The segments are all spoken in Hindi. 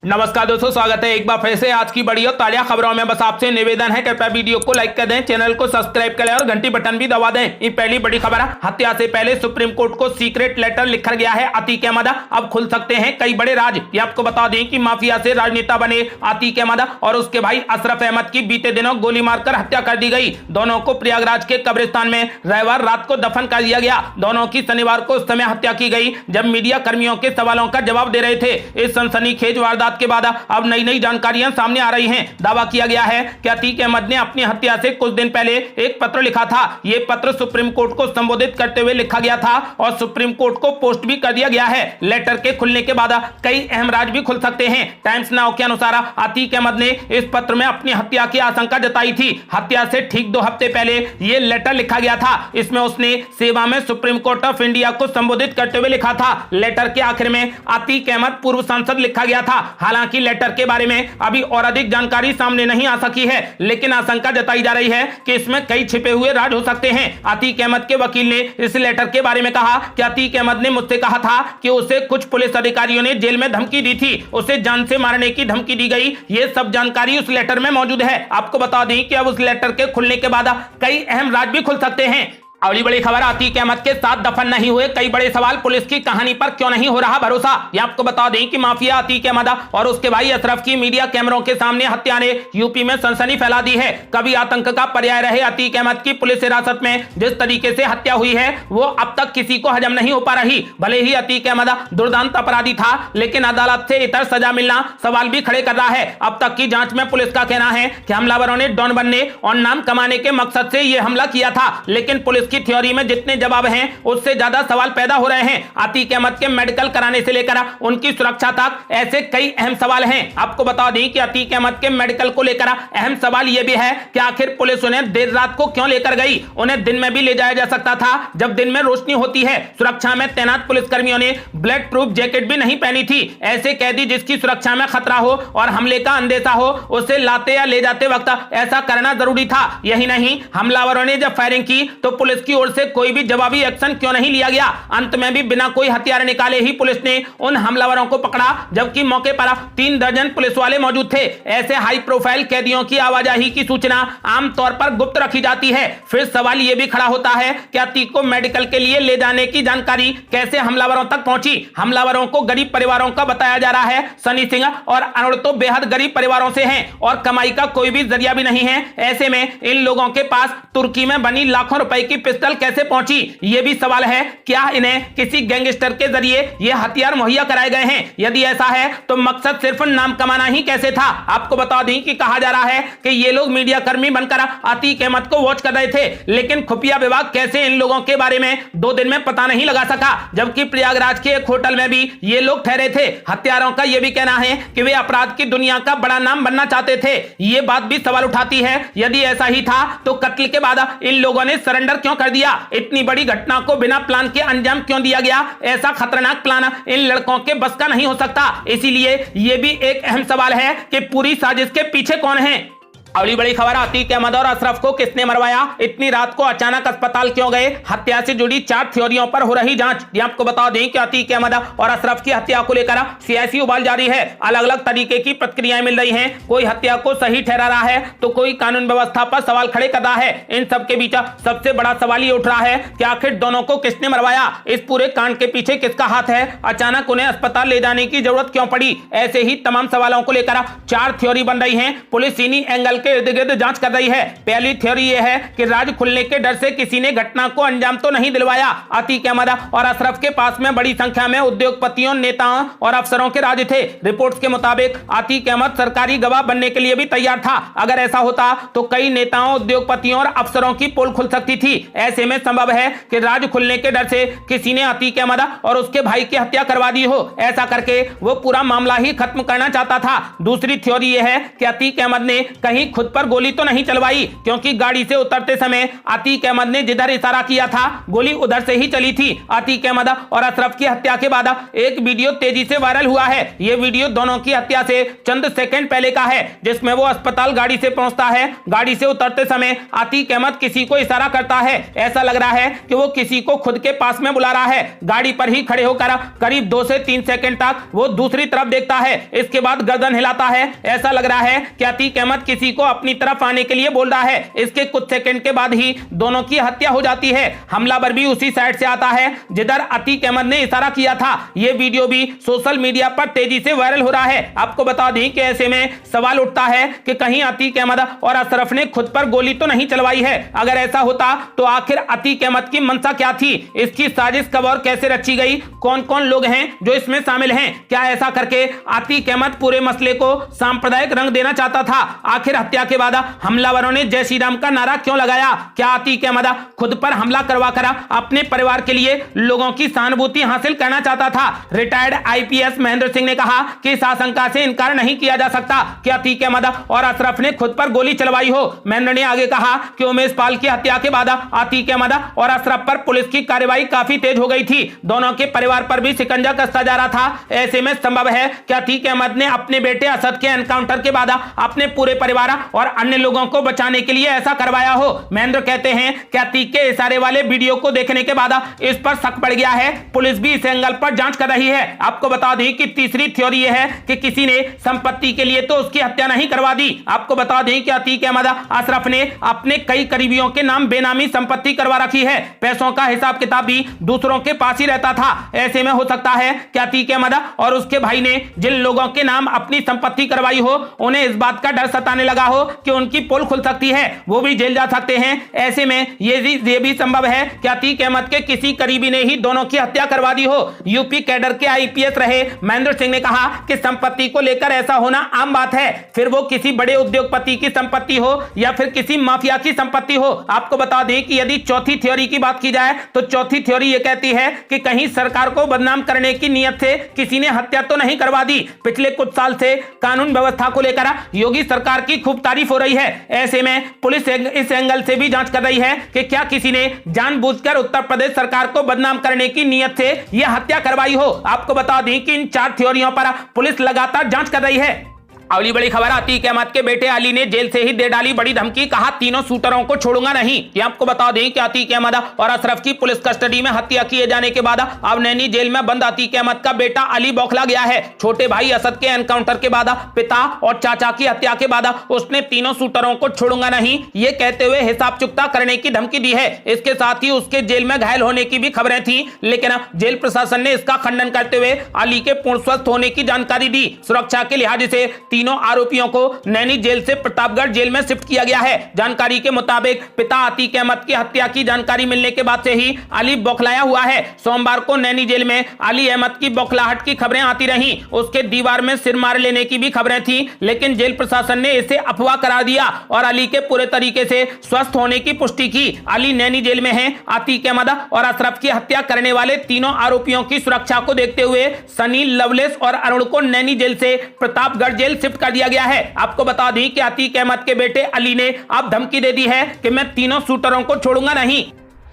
नमस्कार दोस्तों, स्वागत है एक बार फिर से आज की बड़ी और ताजा खबरों में। बस आपसे निवेदन है, कृपया वीडियो को लाइक कर दें, चैनल को सब्सक्राइब करें और घंटी बटन भी दबा दें। ये पहली बड़ी खबर है, हत्या से पहले सुप्रीम कोर्ट को सीक्रेट लेटर लिखा गया है अतीक अहमद। अब खुल सकते हैं कई बड़े राज। ये आपको बता दें कि माफिया से राजनेता बने अतीक अहमद और उसके भाई अशरफ अहमद की बीते दिनों गोली मारकर हत्या कर दी गई। दोनों को प्रयागराज के कब्रिस्तान में रविवार रात को दफन कर दिया गया। दोनों की शनिवार को उस समय हत्या की गई जब मीडिया कर्मियों के सवालों का जवाब दे रहे थे। इस सनसनीखेज वारदात के बाद अब नई जानकारियां सामने आ रही हैं। दावा किया गया है कि अतीक अहमद ने अपनी हत्या से कुछ दिन पहले एक पत्र लिखा था। यह पत्र सुप्रीम कोर्ट को संबोधित करते हुए लिखा गया था और सुप्रीम कोर्ट को पोस्ट भी कर दिया गया है। लेटर के खुलने के बाद कई अहम राज भी खुल सकते हैं। टाइम्स नाउ के अनुसार अतीक अहमद ने इस पत्र में अपनी हत्या की आशंका जताई थी। हत्या से ठीक 2 हफ्ते पहले यह लेटर लिखा गया था। इसमें उसने सेवा में सुप्रीम कोर्ट ऑफ इंडिया को संबोधित करते हुए लिखा था। लेटर के आखिर में अतीक अहमद पूर्व सांसद लिखा गया था। हालांकि लेटर के बारे में अभी और अधिक जानकारी सामने नहीं आ सकी है, लेकिन आशंका जताई जा रही है कि इसमें कई छिपे हुए राज हो सकते हैं। अतीक अहमद के वकील ने इस लेटर के बारे में कहा कि अतीक अहमद ने मुझसे कहा था कि उसे कुछ पुलिस अधिकारियों ने जेल में धमकी दी थी, उसे जान से मारने की धमकी दी गई। ये सब जानकारी उस लेटर में मौजूद है। आपको बता दें कि अब उस लेटर के खुलने के बाद कई अहम राज भी खुल सकते हैं। अगली बड़ी खबर, अतीक अहमद के साथ दफन नहीं हुए कई बड़े सवाल, पुलिस की कहानी पर क्यों नहीं हो रहा भरोसा। ये आपको बता दें कि माफिया अतीक अहमद और उसके भाई अशरफ की मीडिया कैमरों के सामने हत्या ने यूपी में सनसनी फैला दी है। कभी आतंक का पर्याय रहे अतीक अहमद की पुलिस हिरासत में जिस तरीके से हत्या हुई है वो अब तक किसी को हजम नहीं हो पा रही। भले ही अतीक अहमद दुर्दांत अपराधी था, लेकिन अदालत से इतर सजा मिलना सवाल भी खड़े कर रहा है। अब तक की जांच में पुलिस का कहना है कि हमलावरों ने डॉन बनने और नाम कमाने के मकसद से यह हमला किया था, लेकिन पुलिस की थ्योरी में जितने जवाब हैं उससे ज्यादा सवाल पैदा हो रहे हैं। अतीक अहमद के मेडिकल कराने से लेकर उनकी सुरक्षा तक ऐसे कई अहम सवाल हैं। आपको बता दें कि अतीक अहमद के मेडिकल को लेकर अहम सवाल यह भी है कि आखिर पुलिस उन्हें देर रात को क्यों लेकर गई। उन्हें दिन में भी ले जाया जा सकता था जब दिन में रोशनी होती है। सुरक्षा में तैनात पुलिसकर्मियों ने ब्लड प्रूफ जैकेट भी नहीं पहनी थी। ऐसे कैदी जिसकी सुरक्षा में खतरा हो और हमले का अंदेशा हो, उसे लाते या ले जाते वक्त ऐसा करना जरूरी था। यही नहीं, हमलावरों ने जब फायरिंग की तो पुलिस की ओर से कोई भी जवाबी एक्शन क्यों नहीं लिया गया। अंत में भी बिना कोई हथियार निकाले ही पुलिस ने उन हमलावरों को पकड़ा, जबकि मौके पर 3 दर्जन पुलिस वाले मौजूद थे। ऐसे हाई प्रोफाइल कैदियों की आवाजाही की सूचना आमतौर पर गुप्त रखी जाती है। फिर सवाल यह भी खड़ा होता है कि अतीक को मेडिकल के लिए ले जाने की जानकारी कैसे हमलावरों तक पहुंची। हमलावरों को गरीब परिवारों का बताया जा रहा है। सनी सिंह और अरुण तो बेहद गरीब परिवारों से हैं और कमाई का कोई भी जरिया भी नहीं है। ऐसे में इन लोगों के पास तुर्की में बनी लाखों रुपए की पिस्टल कैसे पहुंची, यह भी सवाल है। क्या इन्हें किसी गैंगस्टर के जरिए यह हथियार मुहैया कराए गए हैं? यदि ऐसा है तो मकसद सिर्फ नाम कमाना ही कैसे था। आपको बता दें कि कहा जा रहा है कि ये लोग मीडिया कर्मी बनकर अतीक अहमद को वॉच कर रहे थे, लेकिन खुफिया विभाग कैसे इन लोगों के बारे में 2 दिन में पता नहीं लगा सका, जबकि प्रयागराज के एक होटल में भी ये लोग ठहरे थे। हत्यारों का यह भी कहना है कि वे अपराध की दुनिया का बड़ा नाम बनना चाहते थे। ये बात भी सवाल उठाती है, यदि ऐसा ही था तो कत्ल के बाद इन लोगों ने सरेंडर क्यों कर दिया। इतनी बड़ी घटना को बिना प्लान के अंजाम क्यों दिया गया। ऐसा खतरनाक प्लान इन लड़कों के बस का नहीं हो सकता। इसीलिए यह भी एक अहम सवाल है कि पूरी साजिश के पीछे कौन है। अगली बड़ी खबर, अतीक अहमद और अशरफ को किसने मरवाया, इतनी रात को अचानक अस्पताल क्यों गए, हत्या से जुड़ी 4 थ्योरियों पर हो रही जांच। ये आपको बता दें कि अतीक अहमद और अशरफ की हत्या को लेकर सियासी उबाल जारी है। अलग अलग तरीके की प्रतिक्रियाएं मिल रही हैं। कोई हत्या को सही ठहरा रहा है तो कोई कानून व्यवस्था पर सवाल खड़े कर रहा है। इन सबके बीच सबसे बड़ा सवाल ये उठ रहा है कि आखिर दोनों को किसने मरवाया। इस पूरे कांड के पीछे किसका हाथ है। अचानक उन्हें अस्पताल ले जाने की जरूरत क्यों पड़ी। ऐसे ही तमाम सवालों को लेकर 4 थ्योरी बन रही है। पुलिस इन्हीं एंगल के इर्द गिर्द जांच कर रही है। पहली थ्योरी यह है कि राज खुलने के डर से किसी ने घटना को अंजाम तो नहीं दिलवाया। अतीक अहमद और अशरफ के पास में बड़ी संख्या में उद्योगपतियों, नेताओं और अफसरों के राज थे। रिपोर्ट्स के मुताबिक अतीक अहमद सरकारी गवाह बनने के लिए भी तैयार था। अगर ऐसा होता तो कई नेताओं, उद्योगपतियों और अफसरों की पोल खुल सकती थी। ऐसे में संभव है कि राज खुलने के डर से किसी ने अतीक अहमद और उसके भाई की हत्या करवा दी हो। ऐसा करके वो पूरा मामला ही खत्म करना चाहता था। दूसरी थ्योरी यह है कि अतीक अहमद ने कहीं खुद पर गोली तो नहीं चलवाई, क्योंकि गाड़ी से उतरते समय अतीक अहमद ने जिधर इशारा किया था गोली उधर से ही चली थी। अतीक अहमद और अशरफ की हत्या के बाद एक वीडियो तेजी से वायरल हुआ है। यह वीडियो दोनों की हत्या से चंद सेकंड पहले का है, जिसमें वो अस्पताल गाड़ी से पहुंचता है। गाड़ी से उतरते समय अतीक अहमद किसी को इशारा करता है। ऐसा लग रहा है कि वो किसी को खुद के पास में बुला रहा है। गाड़ी पर ही खड़े होकर करीब 2 से 3 सेकंड तक वो दूसरी तरफ देखता है। इसके बाद गर्दन हिलाता है। ऐसा लग रहा है कि अतीक अहमद किसी को अपनी तरफ आने के लिए बोल रहा है। इसके कुछ सेकंड के बाद ही दोनों की हत्या हो जाती है। हमलावर भी उसी साइड से आता है जिधर अतीक अहमद ने इशारा किया था। यह वीडियो भी सोशल मीडिया पर तेजी से वायरल हो रहा है। आपको बता दें कि ऐसे में सवाल उठता है कि कहीं अतीक अहमद और अशरफ ने खुद पर गोली तो नहीं चलवाई है। अगर ऐसा होता तो आखिर अतीक अहमद की मंशा क्या थी? इसकी साजिश कब और कैसे रची गई? कौन कौन लोग हैं जो इसमें शामिल हैं? क्या ऐसा करके अतीक अहमद पूरे मसले को सांप्रदायिक रंग देना चाहता था? आखिर हत्या के बाद हमलावरों ने जय श्री राम का नारा क्यों लगाया? क्या अतीक अहमद खुद पर हमला करवाकर अपने परिवार के लिए लोगों की सहानुभूति हासिल करना चाहता था? रिटायर्ड आईपीएस महेंद्र सिंह ने कहा कि इस आशंका से इनकार नहीं किया जा सकता कि अतीक अहमद और अशरफ ने खुद पर गोली चलवाई हो। महेंद्र ने आगे कहा कि उमेश पाल की हत्या के बाद अतीक अहमद और अशरफ पर पुलिस की कार्रवाई काफी तेज हो गई थी। दोनों के परिवार पर भी शिकंजा कसता जा रहा था। ऐसे में संभव है कि अतीक अहमद ने अपने बेटे असद के एनकाउंटर के बाद अपने पूरे परिवार और अन्य लोगों को बचाने के लिए ऐसा करवाया हो। महेंद्र कहते हैं कि अतीक के इशारे वाले वीडियो को देखने के बाद इस पर शक बढ़ गया है। पुलिस भी इस एंगल पर जांच कर रही है। आपको बता दें कि तीसरी थ्योरी यह है कि किसी ने संपत्ति के लिए तो उसकी हत्या नहीं करवा दी। आपको बता दें कि अतीक अहमद अशरफ ने अपने कई करीबियों के नाम बेनामी संपत्ति करवा रखी है। पैसों का हिसाब किताब भी दूसरों के पास ही रहता था। ऐसे में हो सकता है कि अतीक अहमद और उसके भाई ने जिन लोगों के नाम अपनी संपत्ति करवाई हो उन्हें इस बात का डर सताने लगा हो कि उनकी पोल खुल सकती है, वो भी जेल जा सकते हैं। ऐसे में ये भी संभव है कि अतीक अहमद के किसी करीबी ने ही दोनों की हत्या करवा दी हो। यूपी कैडर के आईपीएस रहे महेंद्र सिंह ने कहा कि संपत्ति को लेकर ऐसा होना आम बात है, फिर वो किसी बड़े उद्योगपति की संपत्ति हो या फिर किसी माफिया की संपत्ति हो। आपको बता दें कि यदि चौथी थ्योरी की बात की जाए तो चौथी थ्योरी ये कहती है कि कहीं सरकार को बदनाम करने की नियत से किसी ने हत्या तो नहीं करवा दी। पिछले कुछ साल से कानून व्यवस्था को लेकर योगी सरकार की खूब तारीफ हो रही है। ऐसे में पुलिस इस एंगल से भी जांच कर रही है कि क्या किसी ने जानबूझकर उत्तर प्रदेश सरकार को बदनाम करने की नियत से यह हत्या करवाई हो। आपको बता दें कि इन 4 थ्योरियों पर पुलिस लगातार जांच कर रही है। अगली बड़ी खबर, अतीक अहमद के बेटे अली ने जेल से ही दे डाली बड़ी धमकी, कहा तीनों शूटरों को छोड़ूंगा नहीं। ये आपको बता दें कि अतीक अहमद और अशरफ की पुलिस कस्टडी में हत्या किए जाने के बाद अब नैनी जेल में बंद अतीक अहमद का बेटा अली बौखला गया है। छोटे भाई असद के एनकाउंटर के बाद, पिता और चाचा की हत्या के बाद उसने तीनों शूटरों को छोड़ूंगा नहीं ये कहते हुए हिसाब चुकता करने की धमकी दी है। इसके साथ ही उसके जेल में घायल होने की भी खबरें थी, लेकिन जेल प्रशासन ने इसका खंडन करते हुए अली के पूर्ण स्वस्थ होने की जानकारी दी। सुरक्षा के लिहाज से तीनों आरोपियों को नैनी जेल से प्रतापगढ़ जेल में शिफ्ट किया गया है। जानकारी के मुताबिक पिता अतीक अहमद की हत्या की जानकारी मिलने के बाद से ही अली बौखलाया हुआ है। सोमवार को नैनी जेल में अली अहमद की बौखलाहट की खबरें आती रहीं। उसके दीवार में सिर मार लेने की भी खबरें थी, लेकिन जेल प्रशासन ने इसे अफवाह करार दिया और अली के पूरे तरीके से स्वस्थ होने की पुष्टि की। अली नैनी जेल में है। अतीक अहमद और अशरफ की हत्या करने वाले तीनों आरोपियों की सुरक्षा को देखते हुए सनी, लवलेश और अरुण को नैनी जेल से प्रतापगढ़ जेल शिफ्ट कर दिया गया है। आपको बता दें कि अतीक अहमद के बेटे अली ने अब धमकी दे दी है कि मैं तीनों शूटरों को छोड़ूंगा नहीं।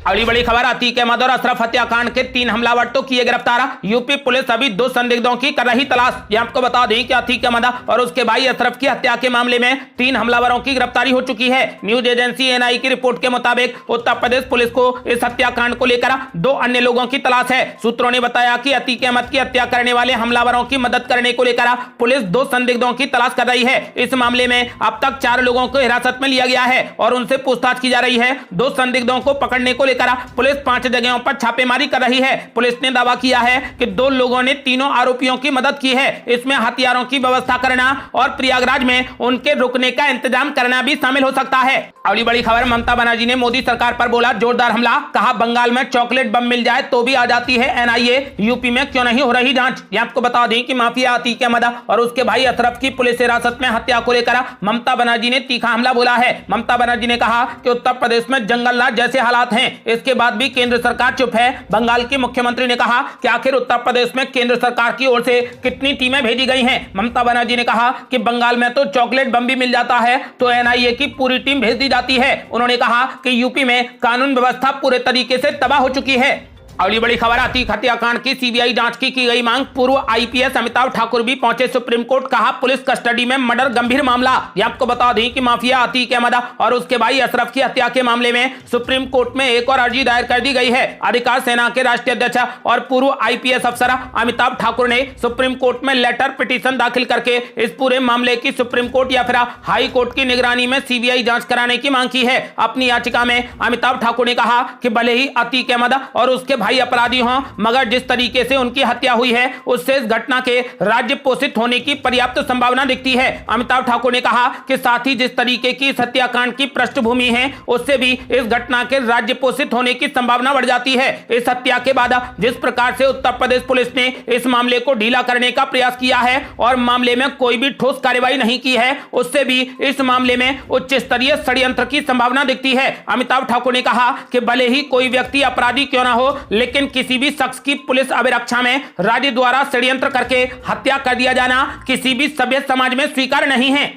अगली बड़ी खबर, अतीक अहमद और अशरफ हत्याकांड के 3 हमलावर तो किए गिरफ्तार। यूपी पुलिस अभी 2 संदिग्धों की कर रही तलाश। ये आपको बता दें कि अतीक अहमद और उसके भाई अशरफ की हत्या के मामले में 3 हमलावरों की गिरफ्तारी हो चुकी है। न्यूज एजेंसी एनआई की रिपोर्ट के मुताबिक उत्तर प्रदेश पुलिस को इस हत्याकांड को लेकर 2 अन्य लोगों की तलाश है। सूत्रों ने बताया कि अतीक अहमद की हत्या करने वाले हमलावरों की मदद करने को लेकर पुलिस 2 संदिग्धों की तलाश कर रही है। इस मामले में अब तक 4 लोगों को हिरासत में लिया गया है और उनसे पूछताछ की जा रही है। 2 संदिग्धों को पकड़ने को लेकर पुलिस 5 जगहों पर छापेमारी कर रही है। पुलिस ने दावा किया है कि 2 लोगों ने तीनों आरोपियों की मदद की है। इसमें हथियारों की व्यवस्था करना और प्रयागराज में उनके रुकने का इंतजाम करना भी शामिल हो सकता है। अगली बड़ी खबर, ममता बनर्जी ने मोदी सरकार पर बोला जोरदार हमला, कहा बंगाल में चॉकलेट बम मिल जाए तो भी आ जाती है एनआईए, यूपी में क्यों नहीं हो रही जांच। ये आपको बता दें कि माफिया अतीक अहमद और उसके भाई अशरफ की पुलिस हिरासत में हत्या को लेकर ममता बनर्जी ने तीखा हमला बोला है। ममता बनर्जी ने कहा कि उत्तर प्रदेश में जंगल राज जैसे हालात हैं, इसके बाद भी केंद्र सरकार चुप है। बंगाल की मुख्यमंत्री ने कहा कि आखिर उत्तर प्रदेश में केंद्र सरकार की ओर से कितनी टीमें भेजी गई हैं। ममता बनर्जी ने कहा कि बंगाल में तो चॉकलेट बम भी मिल जाता है तो एनआईए की पूरी टीम भेज दी जाती है। उन्होंने कहा कि यूपी में कानून व्यवस्था पूरे तरीके से तबाह हो चुकी है। अगली बड़ी खबर अतीक हत्याकांड की सीबीआई जांच की गई मांग। पूर्व आईपीएस अमिताभ ठाकुर भी पहुंचे सुप्रीम कोर्ट। कहा पुलिस कस्टडी में मर्डर गंभीर मामला। ये आपको बता दें कि माफिया अतीक अहमद और उसके भाई अशरफ की हत्या के मामले में सुप्रीम कोर्ट में एक और अर्जी दायर कर दी गई है। अधिकार सेना के राष्ट्रीय अध्यक्ष और पूर्व आईपीएस अफसर अमिताभ ठाकुर ने सुप्रीम कोर्ट में लेटर पिटीशन दाखिल करके इस पूरे मामले की सुप्रीम कोर्ट या फिर हाई कोर्ट की निगरानी में सीबीआई जांच कराने की मांग की है। अपनी याचिका में अमिताभ ठाकुर ने कहा कि भले ही अतीक अहमद और उसके भाई अपराधी हों, मगर जिस तरीके से उनकी हत्या हुई है उससे इस घटना के राज्य पोषित होने की पर्याप्त संभावना दिखती है। अमिताभ ठाकुर ने कहा कि साथ ही जिस तरीके की इस हत्याकांड की पृष्ठभूमि है उससे भी इस घटना के राज्य पोषित होने की संभावना बढ़ जाती है। इस हत्या के बाद जिस प्रकार से उत्तर प्रदेश पुलिस ने इस मामले को ढीला करने का प्रयास किया है और मामले में कोई भी ठोस कार्रवाई नहीं की है, उससे भी इस मामले में उच्च स्तरीय षड्यंत्र की संभावना दिखती है। अमिताभ ठाकुर ने कहा कि भले ही कोई व्यक्ति अपराधी क्यों ना हो, लेकिन किसी भी शख्स की पुलिस अभिरक्षा में राज्य द्वारा षड्यंत्र करके हत्या कर दिया जाना किसी भी सभ्य समाज में स्वीकार्य नहीं है।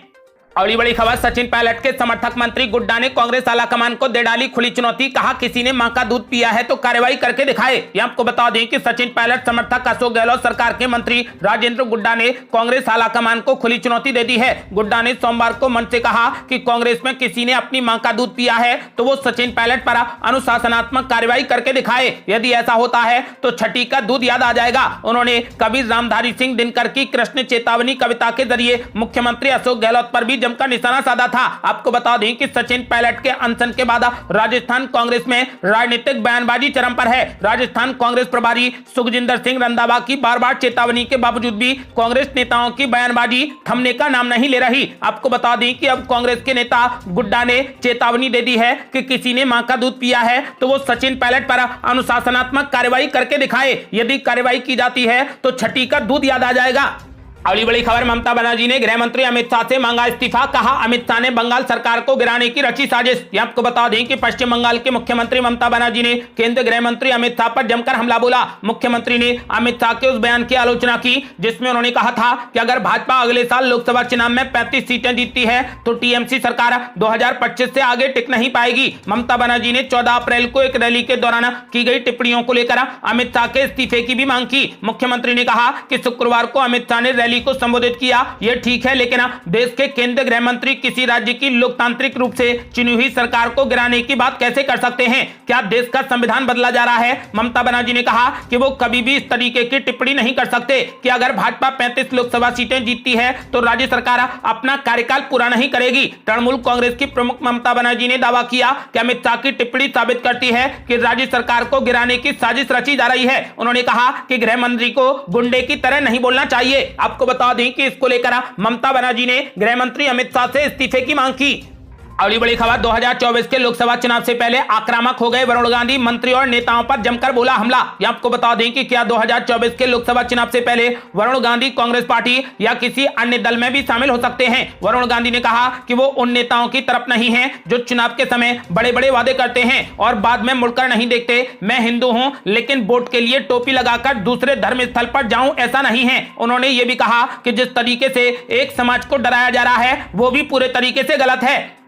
अगली बड़ी खबर सचिन पायलट के समर्थक मंत्री गुड्डा ने कांग्रेस आलाकमान को दे डाली खुली चुनौती। कहा किसी ने मां का दूध पिया है तो कार्रवाई करके दिखाए। ये आपको बता दें कि सचिन पायलट समर्थक अशोक गहलोत सरकार के मंत्री राजेंद्र गुड्डा ने कांग्रेस आलाकमान को खुली चुनौती दे दी है। गुड्डा ने सोमवार को मंच से कहा कि कांग्रेस में किसी ने अपनी मां का दूध पिया है तो वो सचिन पायलट पर अनुशासनात्मक कार्रवाई करके दिखाए। यदि ऐसा होता है तो छठी का दूध याद आ जाएगा। उन्होंने कबीर रामधारी सिंह दिनकर की कृष्ण चेतावनी कविता के जरिए मुख्यमंत्री अशोक गहलोत पर भी जमकर निशाना साधा था। आपको बता दें कि सचिन पायलट के अनशन के बाद राजस्थान कांग्रेस में राजनीतिक बयानबाजी चरम पर है। राजस्थान कांग्रेस प्रभारी सुखजिंदर सिंह रंधावा की बार-बार चेतावनी के बावजूद भी कांग्रेस नेताओं की बयानबाजी थमने का नाम नहीं ले रही। आपको बता दें कि अब कांग्रेस के नेता गुड्डा ने चेतावनी दे दी है कि किसी ने मां का दूध पिया है तो वो सचिन पायलट पर अनुशासनात्मक कार्रवाई करके दिखाए। यदि कार्रवाई की जाती है तो छठी का दूध याद आ जाएगा। अगली बड़ी खबर ममता बनर्जी ने गृह मंत्री अमित शाह से मांगा इस्तीफा। कहा अमित शाह ने बंगाल सरकार को गिराने की रची साजिश। ये आपको बता दें कि पश्चिम बंगाल के मुख्यमंत्री ममता बनर्जी ने केंद्रीय गृह मंत्री अमित शाह पर जमकर हमला बोला। मुख्यमंत्री ने अमित शाह के उस बयान की आलोचना की जिसमें उन्होंने कहा था कि अगर भाजपा अगले साल लोकसभा चुनाव में 35 सीटें जीतती है तो टीएमसी सरकार 2025 से आगे टिक नहीं पाएगी। ममता बनर्जी ने 14 अप्रैल को एक रैली के दौरान की गई टिप्पणियों को लेकर अमित शाह के इस्तीफे की भी मांग की। मुख्यमंत्री ने कहा कि शुक्रवार को अमित शाह ने रैली को संबोधित किया, यह ठीक है, लेकिन देश के केंद्रीय गृह मंत्री किसी राज्य की लोकतांत्रिक रूप से चुनी हुई सरकार को गिराने की बात कैसे कर सकते हैं? क्या देश का संविधान बदला जा रहा है? ममता बनर्जी ने कहा कि वो कभी भी इस तरीके की टिप्पणी नहीं कर सकते कि अगर भाजपा 35 लोकसभा सीटें जीतती है तो राज्य सरकार अपना कार्यकाल पूरा नहीं करेगी। तृणमूल कांग्रेस की प्रमुख ममता बनर्जी ने दावा किया कि अमित शाह की टिप्पणी साबित करती है कि राज्य सरकार को गिराने की साजिश रची जा रही है। उन्होंने कहा कि गृह मंत्री को गुंडे की तरह नहीं बोलना चाहिए। आपको बता दें कि इसको लेकर ममता बनर्जी ने गृह मंत्री अमित शाह से इस्तीफे की मांग की। अगली बड़ी खबर 2024 के लोकसभा चुनाव से पहले आक्रामक हो गए वरुण गांधी। मंत्री और नेताओं पर जमकर बोला हमला। ये आपको बता दें कि क्या 2024 के लोकसभा चुनाव से पहले वरुण गांधी कांग्रेस पार्टी या किसी अन्य दल में भी शामिल हो सकते हैं। वरुण गांधी ने कहा कि वो उन नेताओं की तरफ नहीं है जो चुनाव के समय बड़े बड़े वादे करते हैं और बाद में मुड़कर नहीं देखते। मैं हिंदू हूं लेकिन वोट के लिए टोपी लगाकर दूसरे धर्म स्थल पर जाऊं, ऐसा नहीं है। उन्होंने ये भी कहा कि जिस तरीके से एक समाज को डराया जा रहा है वो भी पूरे तरीके से गलत है।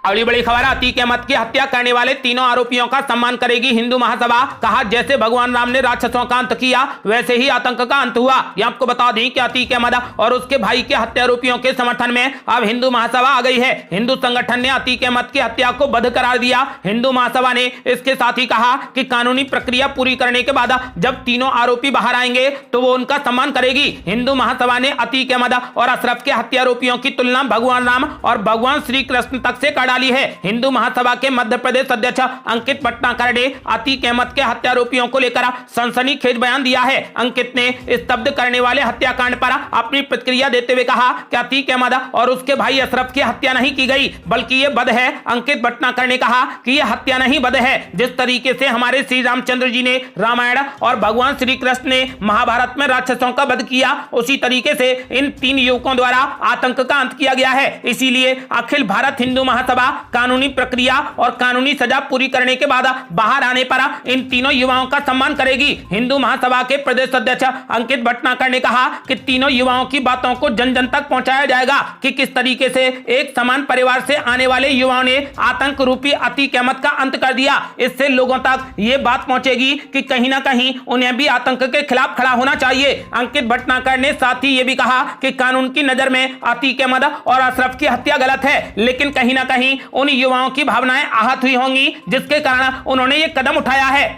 अगली बड़ी खबर अतीक अहमद की हत्या करने वाले तीनों आरोपियों का सम्मान करेगी हिंदू महासभा। कहा जैसे भगवान राम ने राक्षसों का अंत किया वैसे ही आतंक का अंत हुआ। ये आपको बता दें कि अतीक अहमद और उसके भाई के हत्यारोपियों के समर्थन में अब हिंदू महासभा आ गई है। हिंदू संगठन ने अतीक अहमद की हत्या को बद करार दिया। हिंदू महासभा ने इसके साथ ही कहा कि कानूनी प्रक्रिया पूरी करने के बाद जब तीनों आरोपी बाहर आएंगे तो वो उनका सम्मान करेगी। हिंदू महासभा ने अतीक अहमद और अशरफ के हत्यारोपियों की तुलना भगवान राम और भगवान श्री कृष्ण तक से डाली है। हिंदू महासभा के मध्य प्रदेश अध्यक्ष अंकित भटनागर ने अतीक अहमद के हत्यारोपियों को लेकर सनसनीखेज बयान दिया है। अंकित ने स्तब्ध करने वाले हत्याकांड पर अपनी प्रतिक्रिया देते हुए कहा कि अतीक अहमद और उसके भाई अशरफ की हत्या नहीं की गई बल्कि यह बद है। अंकित भटनागर ने कहा कि यह हत्या नहीं बद है। जिस तरीके से हमारे श्री रामचंद्र जी ने रामायण और भगवान श्री कृष्ण ने महाभारत में राक्षसों का वध किया उसी तरीके से इन तीन युवकों द्वारा आतंक का अंत किया गया है। इसीलिए अखिल भारत हिंदू महासभा विधानसभा कानूनी प्रक्रिया और कानूनी सजा पूरी करने के बाद बाहर आने पर इन तीनों युवाओं का सम्मान करेगी। हिंदू महासभा के प्रदेश अध्यक्ष अंकित भटनागर ने कहा कि तीनों युवाओं की बातों को जन जन तक पहुंचाया जाएगा कि किस तरीके से एक समान परिवार से आने वाले युवाओं ने आतंक रूपी अतिक्रमण का अंत कर दिया। इससे लोगों तक ये बात पहुंचेगी कि कहीं ना कहीं उन्हें भी आतंक के खिलाफ खड़ा होना चाहिए। अंकित भटनागर ने साथ ही ये भी कहा कि कानून की नजर में अतिक्रमण और अशरफ की हत्या गलत है, लेकिन कहीं ना कहीं उन युवाओं की भावनाएं आहत हुई होंगी, जिसके कारण उन्होंने ये कदम उठाया है।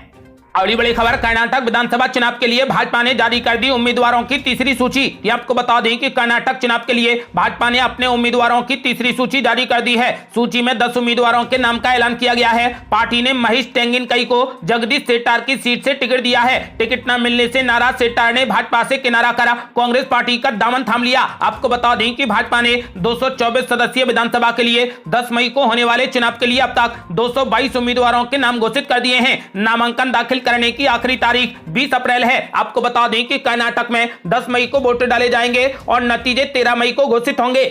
अगली बड़ी खबर, कर्नाटक विधानसभा चुनाव के लिए भाजपा ने जारी कर दी उम्मीदवारों की तीसरी सूची। ये आपको बता दें कि कर्नाटक चुनाव के लिए भाजपा ने अपने उम्मीदवारों की तीसरी सूची जारी कर दी है। सूची में 10 उम्मीदवारों के नाम का ऐलान किया गया है। पार्टी ने महेश टेंगिनकई को जगदीश शेट्टार की सीट से टिकट दिया है। टिकट न मिलने से नाराज शेट्टार ने भाजपा से किनारा कर कांग्रेस पार्टी का दामन थाम लिया। आपको बता दें कि भाजपा ने 224 सदस्यीय विधानसभा के लिए 10 मई को होने वाले चुनाव के लिए अब तक 222 उम्मीदवारों के नाम घोषित कर दिए हैं। नामांकन दाखिल करने की आखिरी तारीख 20 अप्रैल है। आपको बता दें कि कर्नाटक में 10 मई को वोट डाले जाएंगे और नतीजे 13 मई को घोषित होंगे।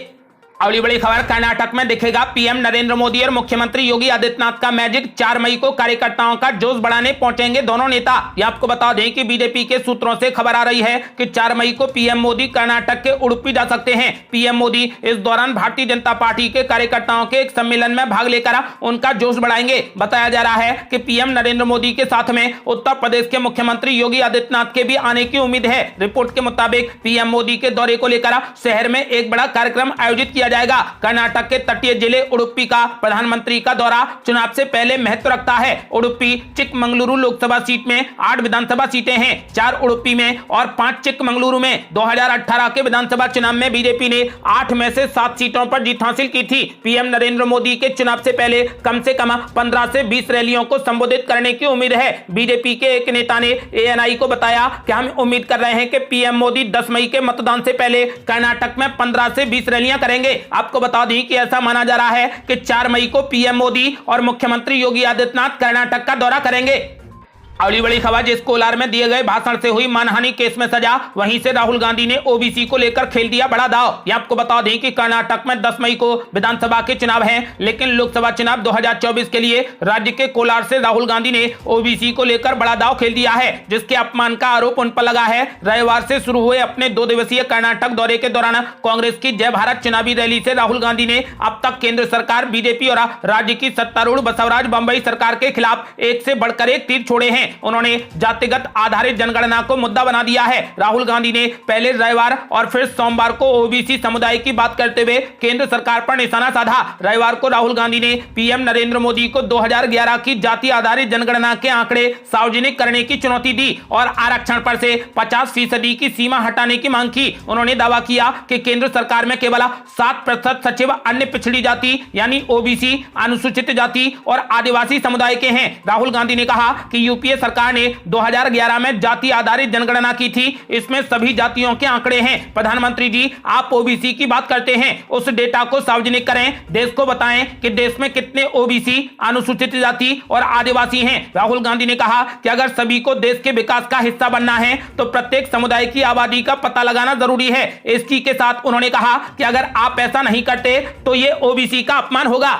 अगली बड़ी खबर, कर्नाटक में दिखेगा पीएम नरेंद्र मोदी और मुख्यमंत्री योगी आदित्यनाथ का मैजिक। 4 मई को कार्यकर्ताओं का जोश बढ़ाने पहुंचेंगे दोनों नेता। ये आपको बता दें कि बीजेपी के सूत्रों से खबर आ रही है कि 4 मई को पीएम मोदी कर्नाटक के उडुपी जा सकते हैं। पीएम मोदी इस दौरान भारतीय जनता पार्टी के कार्यकर्ताओं के एक सम्मेलन में भाग लेकर उनका जोश बढ़ाएंगे। बताया जा रहा है कि पीएम नरेंद्र मोदी के साथ में उत्तर प्रदेश के मुख्यमंत्री योगी आदित्यनाथ के भी आने की उम्मीद है। रिपोर्ट के मुताबिक पीएम मोदी के दौरे को लेकर शहर में एक बड़ा कार्यक्रम आयोजित किया जाएगा। कर्नाटक के तटीय जिले उडुपी का प्रधानमंत्री का दौरा चुनाव से पहले महत्व रखता है। उडुपी चिकमंगलुरु लोकसभा सीट में 8 विधानसभा सीटें हैं, 4 उडुपी में और 5 चिकमंगलुरु में। 2018 के विधानसभा चुनाव में बीजेपी ने 8 में से 7 सीटों पर जीत हासिल की थी। पीएम नरेंद्र मोदी के चुनाव से पहले कम से कम 15 से 20 रैलियों को संबोधित करने की उम्मीद है। बीजेपी के एक नेता ने एएनआई को बताया कि हम उम्मीद कर रहे हैं कि पीएम मोदी 10 मई के मतदान से पहले कर्नाटक में 15 से 20 रैलियां करेंगे। आपको बता दें कि ऐसा माना जा रहा है कि 4 मई को पीएम मोदी और मुख्यमंत्री योगी आदित्यनाथ कर्नाटक का दौरा करेंगे। अगली बड़ी खबर, जिस कोलार में दिए गए भाषण से हुई मानहानि केस में सजा, वहीं से राहुल गांधी ने ओबीसी को लेकर खेल दिया बड़ा दांव। ये आपको बता दें कि कर्नाटक में 10 मई को विधानसभा के चुनाव हैं, लेकिन लोकसभा चुनाव 2024 के लिए राज्य के कोलार से राहुल गांधी ने ओबीसी को लेकर बड़ा दांव खेल दिया है, जिसके अपमान का आरोप उन पर लगा है। रविवार से शुरू हुए अपने 2 दिवसीय कर्नाटक दौरे के दौरान कांग्रेस की जय भारत चुनावी रैली से राहुल गांधी ने अब तक केंद्र सरकार, बीजेपी और राज्य की सत्तारूढ़ बसवराज बम्बई सरकार के खिलाफ एक से बढ़कर एक तीर छोड़े हैं। उन्होंने जातिगत आधारित जनगणना को मुद्दा बना दिया है। राहुल गांधी ने पहले रविवार और फिर सोमवार को ओबीसी समुदाय की बात करते हुए केंद्र सरकार पर निशाना साधा। रविवार को राहुल गांधी ने पीएम नरेंद्र मोदी को 2011 की जाति आधारित जनगणना के आंकड़े सार्वजनिक करने की चुनौती दी और आरक्षण पर से 50% की सीमा हटाने की मांग की। उन्होंने दावा किया कि केंद्र सरकार में केवल 7% सचिव अन्य पिछड़ी जाति यानी ओबीसी, अनुसूचित जाति और आदिवासी समुदाय के हैं। राहुल गांधी ने कहा कि यूपीए सरकार ने 2011 में जाति आधारित जनगणना की थी, इसमें सभी जातियों के आंकड़े हैं। प्रधानमंत्री जी, आप ओबीसी की बात करते हैं, उस डेटा को सार्वजनिक करें, देश को बताएं कि देश में कितने ओबीसी, अनुसूचित जाति और आदिवासी हैं। राहुल गांधी ने कहा कि अगर सभी को देश के विकास का हिस्सा बनना है तो प्रत्येक समुदाय की आबादी का पता लगाना जरूरी है। इसी के साथ उन्होंने कहा कि अगर आप ऐसा नहीं करते तो ये ओबीसी का अपमान होगा।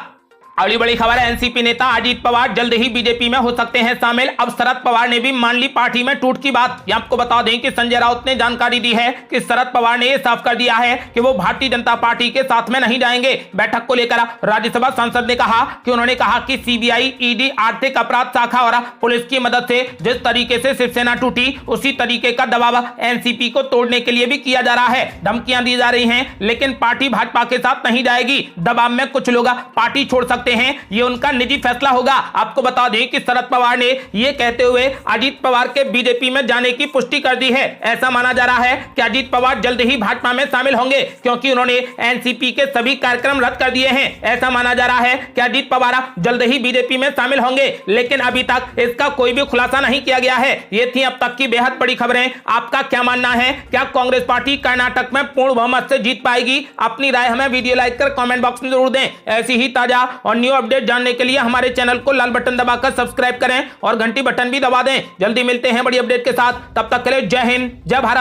अगली बड़ी खबर है, एनसीपी नेता अजीत पवार जल्द ही बीजेपी में हो सकते हैं शामिल। अब शरद पवार ने भी मान ली पार्टी में टूट की बात। ये आपको बता दें कि संजय राउत ने जानकारी दी है कि शरद पवार ने यह साफ कर दिया है कि वो भारतीय जनता पार्टी के साथ में नहीं जाएंगे। बैठक को लेकर राज्यसभा सांसद ने कहा कि उन्होंने कहा कि सीबीआई, ईडी, आर्थिक अपराध शाखा और पुलिस की मदद से जिस तरीके से शिवसेना टूटी, उसी तरीके का दबाव एनसीपी को तोड़ने के लिए भी किया जा रहा है। धमकियां दी जा रही हैं, लेकिन पार्टी भाजपा के साथ नहीं जाएगी। दबाव में कुछ लोग पार्टी छोड़ सकते हैं, ये उनका निजी फैसला होगा। आपको बता दें कि शरद पवार ने यह कहते हुए अजीत पवार के बीजेपी में जाने की पुष्टि कर दी है। ऐसा माना जा रहा है कि अजीत पवार जल्द ही भाजपा में शामिल होंगे, क्योंकि उन्होंने एनसीपी के सभी कार्यक्रम रद्द कर दिए हैं। ऐसा माना जा रहा है कि अजीत पवार जल्द ही बीजेपी में शामिल होंगे, लेकिन अभी तक इसका कोई भी खुलासा नहीं किया गया है। ये थी अब तक की बेहद बड़ी खबरें। आपका क्या मानना है? क्या कांग्रेस पार्टी कर्नाटक में पूर्ण बहुमत से जीत पाएगी? अपनी राय हमें वीडियो लाइक कर कमेंट बॉक्स में जरूर दें। ऐसी ही ताजा और न्यू अपडेट जानने के लिए हमारे चैनल को लाल बटन दबाकर सब्सक्राइब करें और घंटी बटन भी दबा दें। जल्दी मिलते हैं बड़ी अपडेट के साथ, तब तक के लिए जय हिंद, जय भारत।